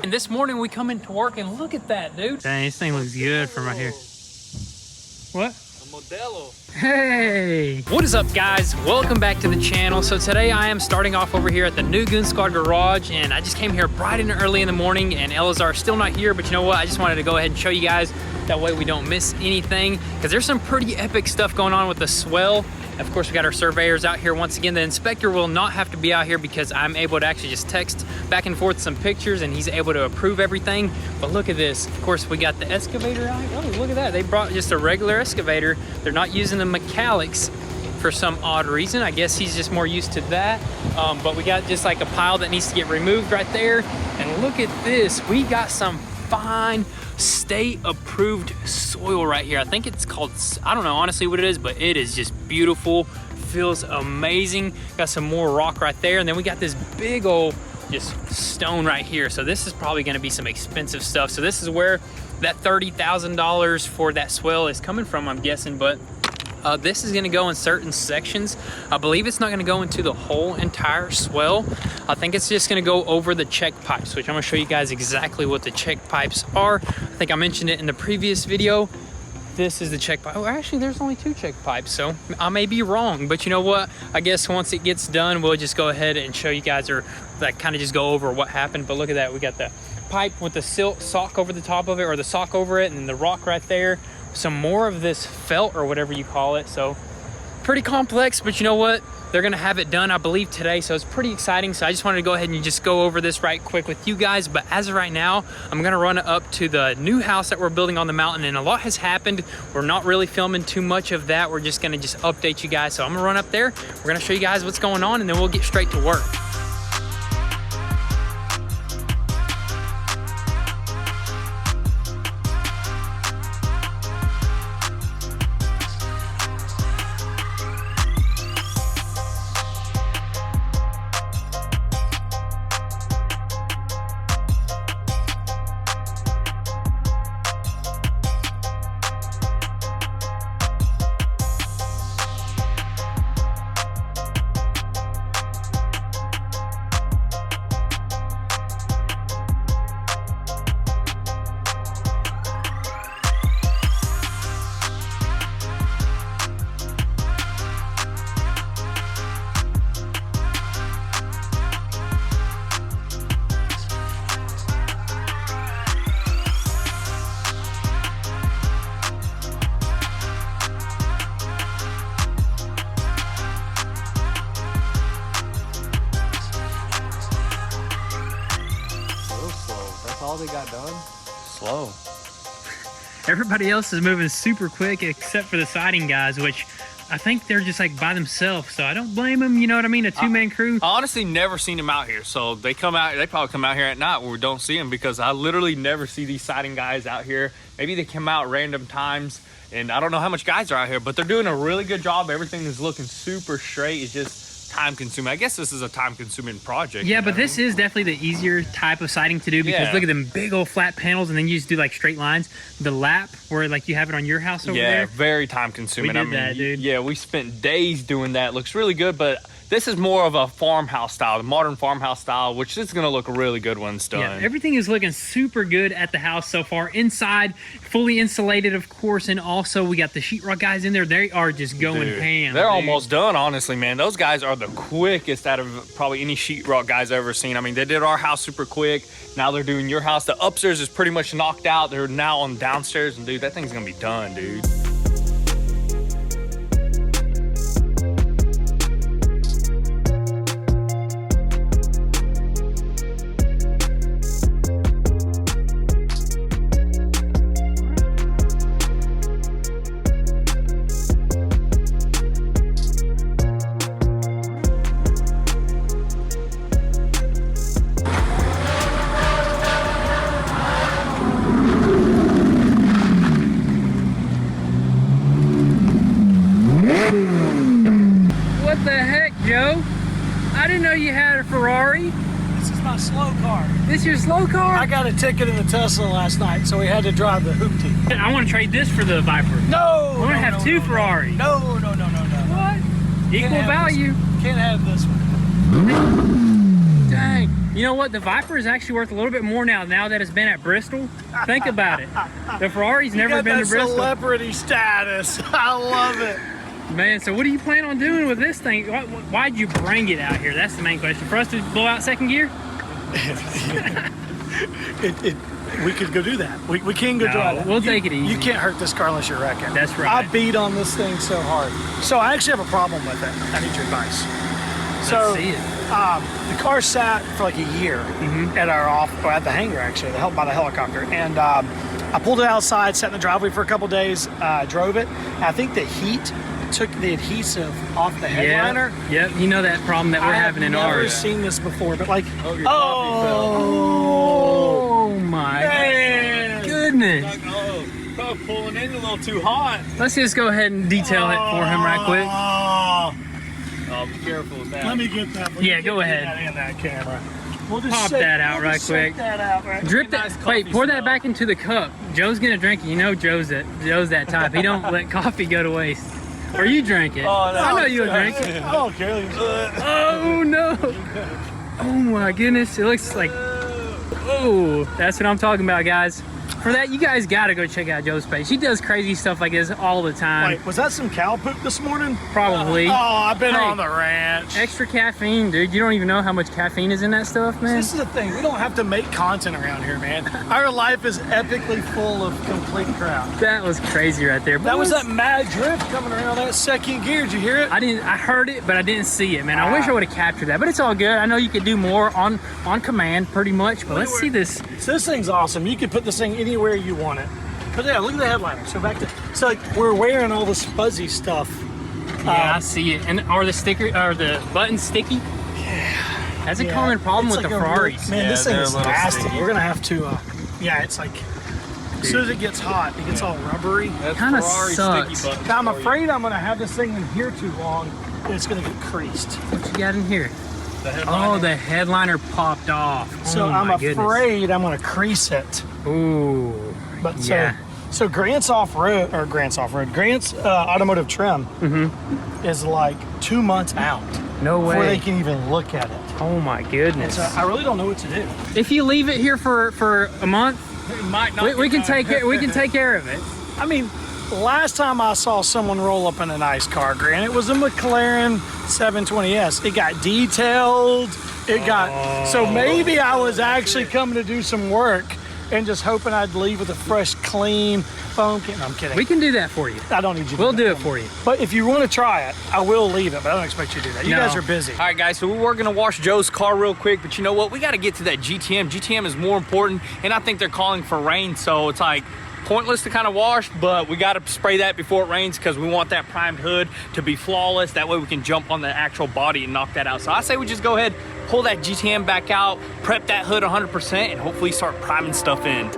And this morning we come into work and look at that, dude. Dang, this thing looks good from right here. What? Modelo. Hey, what is up, guys? Welcome back to the channel. So today I am starting off over here at the new Goonzquad garage, and I just came here bright and early in the morning, and Elazar still not here, but you know what? I just wanted to go ahead and show you guys, that way we don't miss anything, because there's some pretty epic stuff going on with the swell. Of course, we got our surveyors out here once again. The inspector will not have to be out here because I'm able to actually just text back and forth some pictures and he's able to approve everything. But look at this. Of course, we got the excavator out. Oh, look at that. They brought just a regular excavator. They're not using the metallics for some odd reason. I guess he's just more used to that. But we got just like a pile that needs to get removed right there. And look at this. We got some fine state approved soil right here. I think it's called, I don't know honestly what it is, but it is just beautiful. Feels amazing. Got some more rock right there, and then we got this big old just stone right here. So this is probably going to be some expensive stuff. So this is where that $30,000 for that swell is coming from, I'm guessing. But this is going to go in certain sections. I believe it's not going to go into the whole entire swell. I think it's just going to go over the check pipes, which I'm going to show you guys exactly what the check pipes are. I think I mentioned it in the previous video. This is the check pipe. Oh, actually, there's only 2 check pipes, so I may be wrong. But you know what? I guess once it gets done, we'll just go ahead and show you guys, or like kind of just go over what happened. But look at that. We got the pipe with the silk sock over the top of it, or the sock over it, and the rock right there. Some more of this felt or whatever you call it. So pretty complex, but you know what? They're gonna have it done, I believe, today. So it's pretty exciting. So I just wanted to go ahead and just go over this right quick with you guys. But as of right now, I'm gonna run up to the new house that we're building on the mountain, and a lot has happened. We're not really filming too much of that. We're just gonna just update you guys. So I'm gonna run up there. We're gonna show you guys what's going on, and then we'll get straight to work. All they got done? Slow. Everybody else is moving super quick except for the siding guys, which I think they're just like by themselves. So I don't blame them, you know what I mean? A 2-man crew. I honestly never seen them out here. So they come out, they probably come out here at night where we don't see them, because I literally never see these siding guys out here. Maybe they come out random times, and I don't know how much guys are out here, but they're doing a really good job. Everything is looking super straight. It's just time consuming. I guess this is a time consuming project. Yeah, but this is definitely the easier type of siding to do, because look at them big old flat panels, and then you just do like straight lines. The lap where like you have it on your house over there. Yeah, very time consuming. We did that, dude. Yeah, we spent days doing that. Looks really good, but this is more of a farmhouse style, the modern farmhouse style, which is going to look really good when it's done. Yeah, everything is looking super good at the house so far. Inside, fully insulated, of course, and also we got the sheetrock guys in there. They are just going ham. They're almost done, honestly, man. Those guys are the quickest out of probably any sheetrock guys I've ever seen. I mean, they did our house super quick. Now they're doing your house. The upstairs is pretty much knocked out. They're now on downstairs, and dude, that thing's going to be done, dude. What the heck, Joe? I didn't know you had a Ferrari. This is my slow car. This your slow car? I got a ticket in the Tesla last night, so we had to drive the hoopty. I want to trade this for the Viper. No! I want to have 2 Ferraris. No. What? Equal value. Can't have this one. Dang. You know what? The Viper is actually worth a little bit more now that it's been at Bristol. Think about it. The Ferrari's never been to Bristol. Celebrity status. I love it. Man, so what do you plan on doing with this thing? Why'd you bring it out here? That's the main question. For us to blow out second gear? We could go do that. We can go drive that. We'll take it easy. You can't hurt this car unless you're wrecking. That's right. I beat on this thing so hard. So I actually have a problem with it. I need your advice. Let's see it. The car sat for like a year at the hangar, actually, by the helicopter. And I pulled it outside, sat in the driveway for a couple days, drove it. I think the heat took the adhesive off the headliner. Yep, you know that problem that we're having in ours. I've never seen this before, but like, oh my goodness. Pulling in a little too hot. Let's just go ahead and detail it for him right quick. Oh, be careful with that. Let me get that. Yeah, go ahead. That in that camera. We'll just Pop that out right quick. Drip that. Wait, pour that back into the cup. Joe's gonna drink it. You know Joe's that type. He don't let coffee go to waste. Or you drink it. Oh, no. I know you'll drink it. I don't care. Oh no. Oh my goodness. It looks like. Oh, that's what I'm talking about, guys. For that, you guys gotta go check out Joe's page. He does crazy stuff like this all the time. Wait, was that some cow poop this morning? Probably. Oh, I've been Hey. on the ranch. Extra caffeine, dude. You don't even know how much caffeine is in that stuff, man. This is the thing. We don't have to make content around here, man. Our life is epically full of complete crap. That was crazy right there. That was that mad drift coming around that second gear. Did you hear it? I heard it, but I didn't see it, man. I wish I would have captured that, but it's all good. I know you could do more on command, pretty much. But let's see this. So this thing's awesome. You can put this thing anywhere you want it. But yeah, look at the headliner. So back to like we're wearing all this fuzzy stuff. Yeah, I see it. And are the sticker or the buttons sticky? Yeah. That's a common problem It's with like the Ferraris. Man, Yeah, this thing they're is a little nasty. sticky. We're gonna have to. Yeah, it's like as soon as it gets hot, it gets all rubbery. That's Kinda Ferrari sucks. sticky button Now I'm for you. afraid I'm gonna have this thing in here too long, and it's gonna get creased. What you got in here? The headliner. Oh, the headliner popped off. So oh, I'm my goodness. afraid I'm gonna crease it. Ooh. But Yeah. so Grant's automotive trim is like 2 months out No before they way. can even look at it. Oh my And goodness. so I really don't know what to do. If you leave it here for a month, It might not we get can done. take care of it. I mean, last time I saw someone roll up in a nice car, Grant, it was a McLaren 720S. It got detailed. So maybe I was actually coming to do some work and just hoping I'd leave with a fresh, clean foam kit. No, I'm kidding. We can do that for you. I don't need you to We'll that do it for me. for you. But if you want to try it, I will leave it, but I don't expect you to do that. You No. guys are busy. All right, guys, so we were gonna wash Joe's car real quick, but you know what? We gotta get to that GTM. GTM is more important, and I think they're calling for rain, so it's like pointless to kind of wash, but we gotta spray that before it rains because we want that primed hood to be flawless. That way we can jump on the actual body and knock that out. So I say we just go ahead, pull that GTM back out, prep that hood 100%, and hopefully start priming stuff in.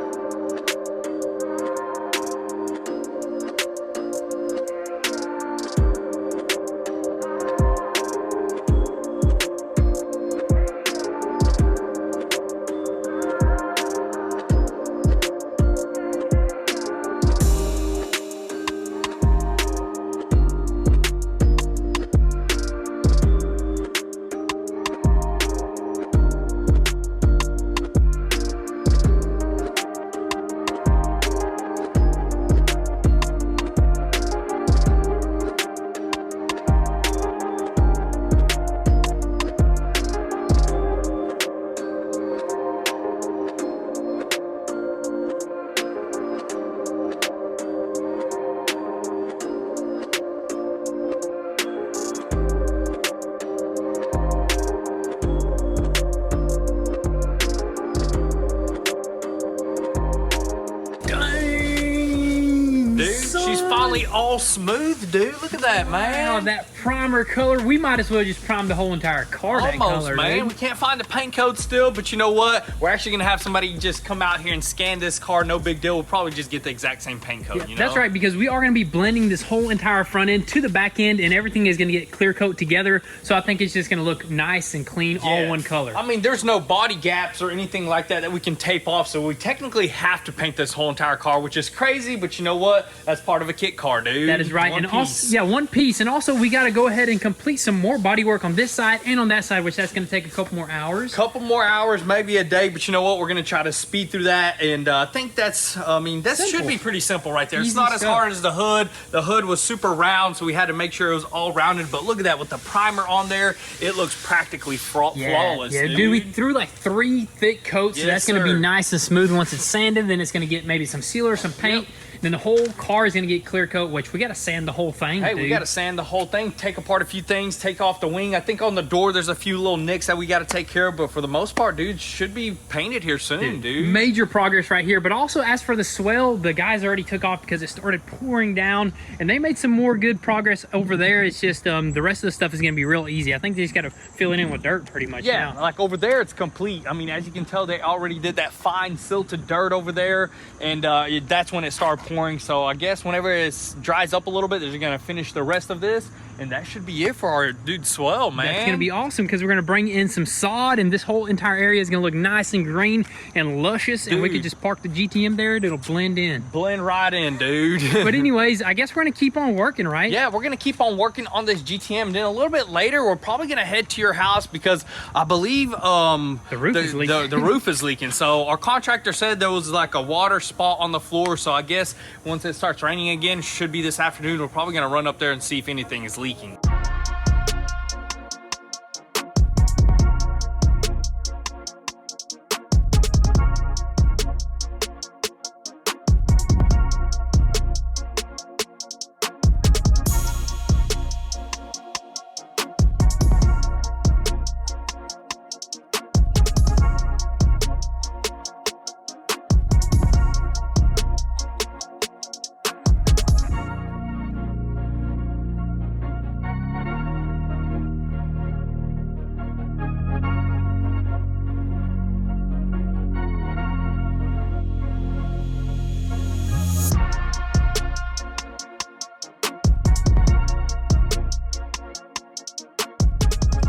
Finally all smooth, dude. Look at that, man. Wow, that primer color. We might as well just prime the whole entire car that Almost, color, man. dude. We can't find the paint code still, but you know what? We're actually gonna have somebody just come out here and scan this car. No big deal. We'll probably just get the exact same paint code. You know? That's right, because we are going to be blending this whole entire front end to the back end, and everything is going to get clear coat together. So I think it's just going to look nice and clean, all one color. I mean, there's no body gaps or anything like that that we can tape off, so we technically have to paint this whole entire car, which is crazy. But you know what? That's part of a kit car, dude. That is right. One And piece. also, yeah, one piece. And also, we got to to go ahead and complete some more body work on this side and on that side, which that's going to take a couple more hours. Couple more hours, maybe a day, but you know what? We're going to try to speed through that, and I think that's, I mean, that should be pretty simple right there. It's not as hard as the hood. The hood was super round, so we had to make sure it was all rounded, but look at that. With the primer on there, it looks practically flawless. Yeah, dude, we threw like 3 thick coats, so that's going to be nice and smooth. Once it's sanded, then it's going to get maybe some sealer, some paint. Then the whole car is going to get clear coat, which we got to sand the whole thing. Hey, dude. we got to sand the whole thing, take apart a few things, take off the wing. I think on the door there's a few little nicks that we got to take care of, but for the most part, dude, should be painted here soon, dude. Major progress right here. But also, as for the swell, the guys already took off because it started pouring down, and they made some more good progress over there. It's just the rest of the stuff is going to be real easy. I think they just got to fill it in with dirt pretty much now. Like over there, it's complete. I mean, as you can tell, they already did that fine silted dirt over there, and that's when it started pouring. So I guess whenever it dries up a little bit, they're gonna finish the rest of this, and that should be it for our dude swell, man. That's gonna be awesome because we're gonna bring in some sod, and this whole entire area is gonna look nice and green and luscious, and we could just park the GTM there and it'll blend in. Blend right in, dude. But anyways, I guess we're gonna keep on working, right? Yeah, we're gonna keep on working on this GTM, and then a little bit later we're probably gonna head to your house because I believe the roof is leaking. The roof is leaking. So our contractor said there was like a water spot on the floor, so I guess once it starts raining again, should be this afternoon, we're probably gonna run up there and see if anything is leaking.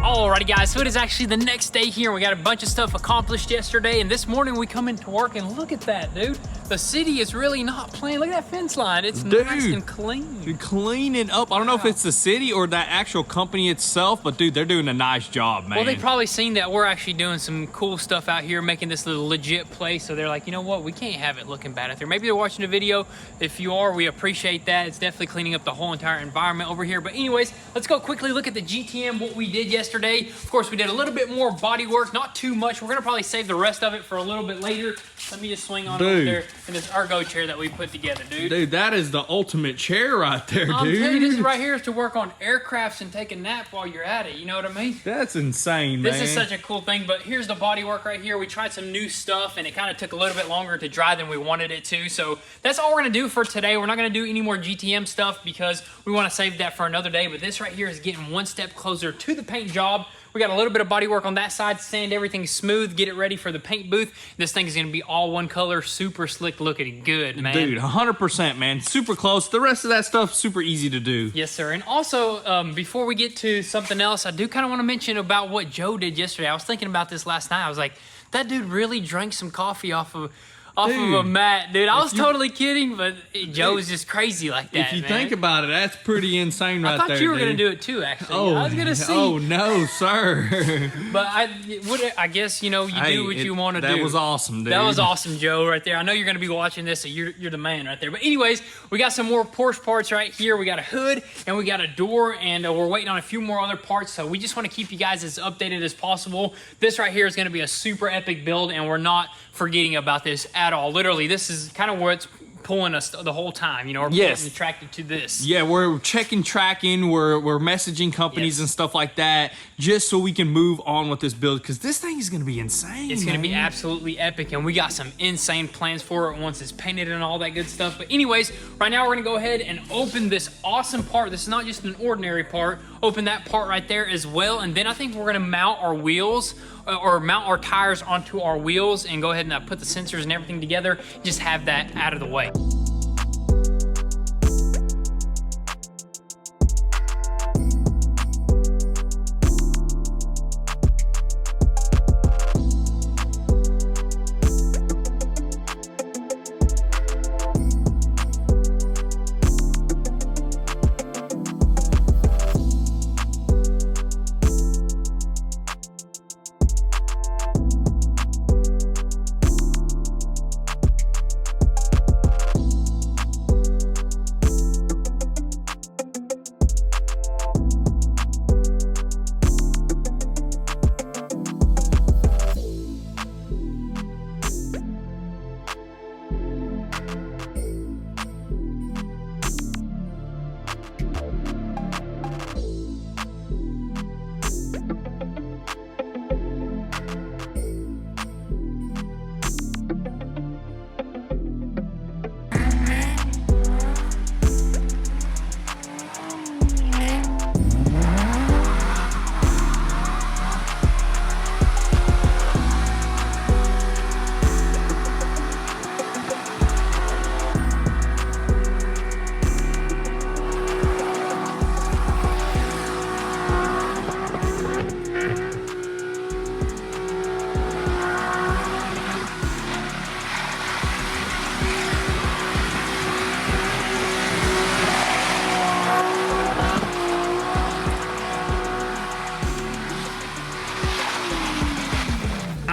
Alrighty guys, so it is actually the next day here. We got a bunch of stuff accomplished yesterday, and this morning we come into work and look at that, dude. The city is really not playing. Look at that fence line. It's nice and clean. Dude, cleaning up. I don't know if it's the city or that actual company itself, but dude, they're doing a nice job, man. Well, they probably seen that we're actually doing some cool stuff out here, making this a legit place. So they're like, you know what? We can't have it looking bad out there. Maybe they're watching the video. If you are, we appreciate that. It's definitely cleaning up the whole entire environment over here. But anyways, let's go quickly look at the GTM, what we did yesterday. Of course, we did a little bit more body work, not too much. We're gonna probably save the rest of it for a little bit later. Let me just swing on over there in this ergo chair that we put together, dude. Dude, that is the ultimate chair right there, dude. I'm telling you, this right here is to work on aircrafts and take a nap while you're at it. You know what I mean? That's insane, man. This is such a cool thing, but here's the body work right here. We tried some new stuff, and it kind of took a little bit longer to dry than we wanted it to. So that's all we're gonna do for today. We're not gonna do any more GTM stuff because we wanna save that for another day, but this right here is getting one step closer to the paint job. We got a little bit of body work on that side, sand everything smooth, get it ready for the paint booth. This thing is gonna be all one color, super slick looking good, man. Dude, 100%, man. Super close. The rest of that stuff, super easy to do. Yes, sir. And also, before we get to something else, I do kind of want to mention about what Joe did yesterday. I was thinking about this last night. I was like, that dude really drank some coffee off of a mat, dude. I was totally kidding, but Joe is just crazy like that. If you think about it, that's pretty insane right there. I thought you were gonna do it too, actually. I was gonna see. Oh no, sir. But I guess, you know, you do what you want to do. That was awesome, dude. That was awesome, Joe, right there. I know you're gonna be watching this, so you're the man right there. But anyways, we got some more Porsche parts right here. We got a hood and we got a door, and we're waiting on a few more other parts. So we just want to keep you guys as updated as possible. This right here is gonna be a super epic build, and we're not forgetting about this at all. Literally, this is kind of what's pulling us the whole time. You know, we're getting attracted to this. Yeah, we're checking tracking, we're messaging companies and stuff like that, just so we can move on with this build, because this thing is going to be insane. It's going to be absolutely epic, and we got some insane plans for it once it's painted and all that good stuff. But anyways, right now we're going to go ahead and open this awesome part. This is not just an ordinary part. Open that part right there as well, and then I think we're going to mount our wheels or mount our tires onto our wheels and go ahead and put the sensors and everything together. Just have that out of the way.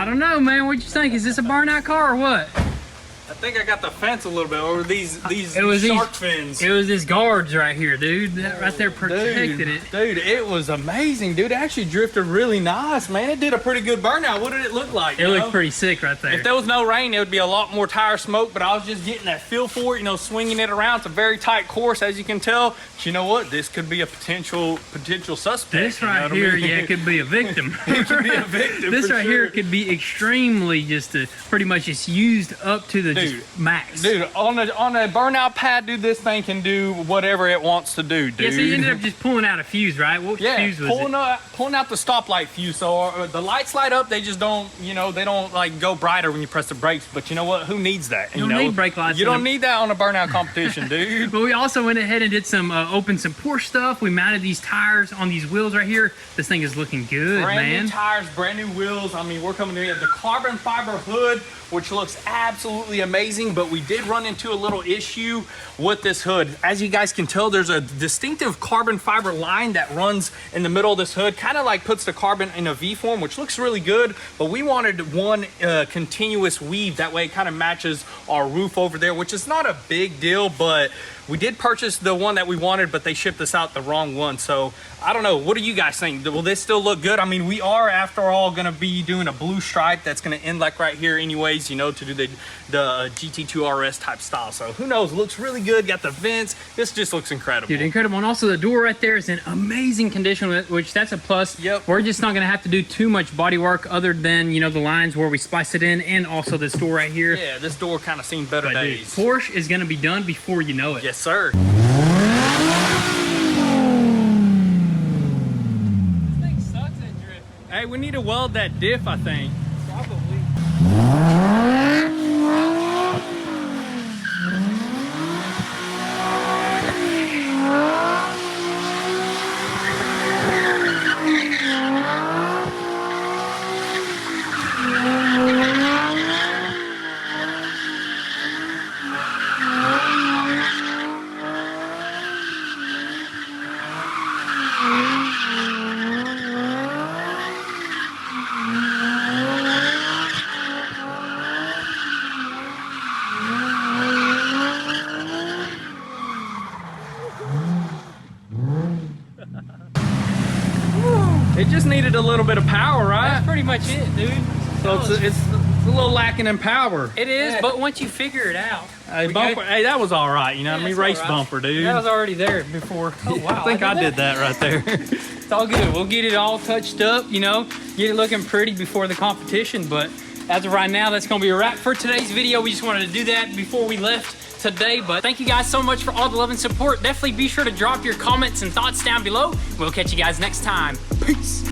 don't know, man. What you think? Is this a burnout car or what? I think I got the fence a little bit over these was shark fins. It was these guards right here, dude. That right there protected it. Dude, it was amazing, dude. It actually drifted really nice, man. It did a pretty good burnout. What did it look like? It looked pretty sick right there. If there was no rain, it would be a lot more tire smoke, but I was just getting that feel for it, you know, swinging it around. It's a very tight course, as you can tell. But you know what? This could be a potential suspect. This right here, yeah, it could be a victim. It could be a victim. This for right sure. here could be extremely pretty much just used up to the just max. Dude, on a burnout pad, dude, this thing can do whatever it wants to do, dude. Yeah, so you ended up just pulling out a fuse, right? What fuse was it? Pulling out the stoplight fuse. So the lights light up, they just don't, you know, they don't like go brighter when you press the brakes. But you know what? Who needs that? You don't need brake lights. You don't need that on a burnout competition, dude. But we also went ahead and did some opened some Porsche stuff. We mounted these tires on these wheels right here. This thing is looking good, brand new tires, brand new wheels. I mean, we're coming in the carbon fiber hood, which looks absolutely amazing, but we did run into a little issue with this hood. As you guys can tell, there's a distinctive carbon fiber line that runs in the middle of this hood, kind of like puts the carbon in a V form, which looks really good, but we wanted one continuous weave. That way it kind of matches our roof over there, which is not a big deal, but we did purchase the one that we wanted, but they shipped us out the wrong one. So I don't know. What do you guys think? Will this still look good? I mean, we are, after all, going to be doing a blue stripe that's going to end like right here anyways, you know, to do the GT2 RS type style. So who knows? It looks really good. Got the vents. This just looks incredible. Dude, incredible. And also the door right there is in amazing condition, which that's a plus. Yep. We're just not going to have to do too much body work other than, you know, the lines where we splice it in, and also this door right here. Yeah, this door kind of seen better days. Dude, Porsche is going to be done before you know it. Yes, sir. Hey, we need to weld that diff, I think. Probably. It just needed a little bit of power, right? That's pretty much it, dude. So it's a little lacking in power. It is, but once you figure it out. Hey, that was all right. You know what I mean? Race bumper, dude. That was already there before. Oh, wow. I think I did that right there. It's all good. We'll get it all touched up, you know, get it looking pretty before the competition. But as of right now, that's going to be a wrap for today's video. We just wanted to do that before we left today. But thank you guys so much for all the love and support. Definitely be sure to drop your comments and thoughts down below. We'll catch you guys next time. Peace.